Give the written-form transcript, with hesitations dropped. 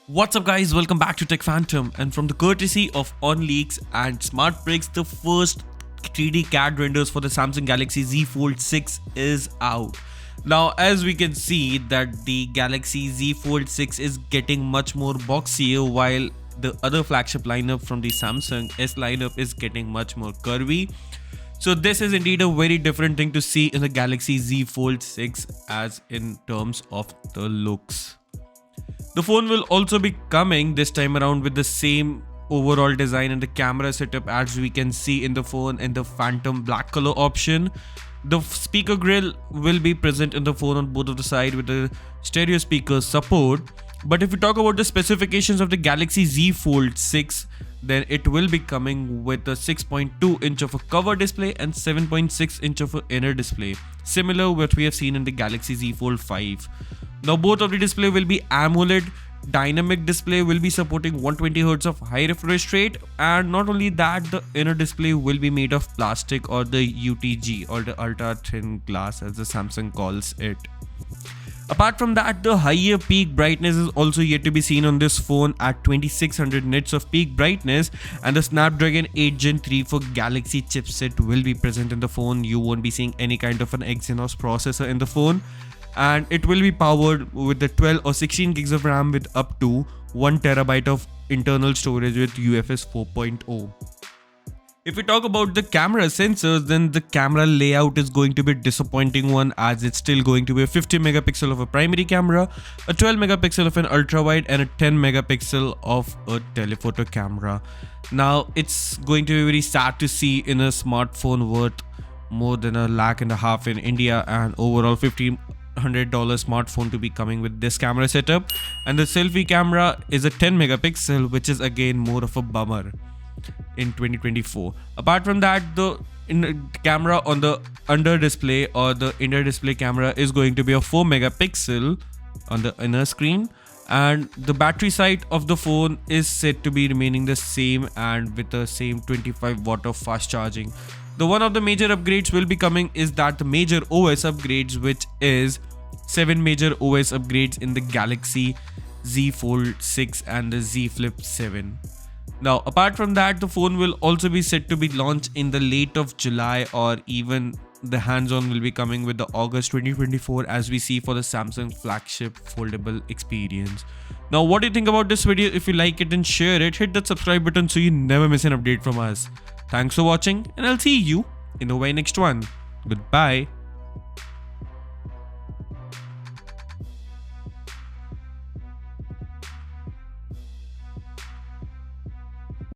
What's up guys, welcome back to Tech Phantom, and from the courtesy of OnLeaks and Smart Bricks, the first 3D CAD renders for the Samsung Galaxy Z Fold 6 is out. Now as we can see that the Galaxy Z Fold 6 is getting much more boxier, while the other flagship lineup from the Samsung S lineup is getting much more curvy. So this is indeed a very different thing to see in the Galaxy Z Fold 6 as in terms of the looks. The phone will also be coming this time around with the same overall design and the camera setup as we can see in the phone in the phantom black color option. The speaker grill will be present in the phone on both of the side with the stereo speaker support. But if we talk about the specifications of the Galaxy Z Fold 6, then it will be coming with a 6.2 inch of a cover display and 7.6 inch of an inner display, similar what we have seen in the Galaxy Z Fold 5. Now both of the display will be AMOLED. Dynamic display will be supporting 120Hz of high refresh rate, and not only that, the inner display will be made of plastic or the UTG or the ultra thin glass as the Samsung calls it. Apart from that, the higher peak brightness is also yet to be seen on this phone at 2600 nits of peak brightness, and the Snapdragon 8 Gen 3 for Galaxy chipset will be present in the phone. You won't be seeing any kind of an Exynos processor in the phone, and it will be powered with the 12 or 16 gigs of RAM with up to 1 terabyte of internal storage with UFS 4.0. If we talk about the camera sensors, then the camera layout is going to be a disappointing one, as it's still going to be a 50 megapixel of a primary camera, a 12 megapixel of an ultra wide, and a 10 megapixel of a telephoto camera. Now it's going to be very sad to see in a smartphone worth more than $1.5 lakh in India and overall $1,500 smartphone to be coming with this camera setup. And the selfie camera is a 10 megapixel, which is again more of a bummer in 2024. Apart from that, the camera on the under display or the inner display camera is going to be a 4 megapixel on the inner screen, and the battery side of the phone is said to be remaining the same and with the same 25 watt of fast charging. The one of the major upgrades will be coming is that the major OS upgrades, which is 7 major OS upgrades in the Galaxy Z Fold 6 and the Z Flip 7. Now apart from that, the phone will also be set to be launched in the late of July, or even the hands-on will be coming with the August 2024 as we see for the Samsung flagship foldable experience. Now what do you think about this video? If you like it, then share it, hit that subscribe button so you never miss an update from us. Thanks for watching, and I'll see you in the very next one. Goodbye.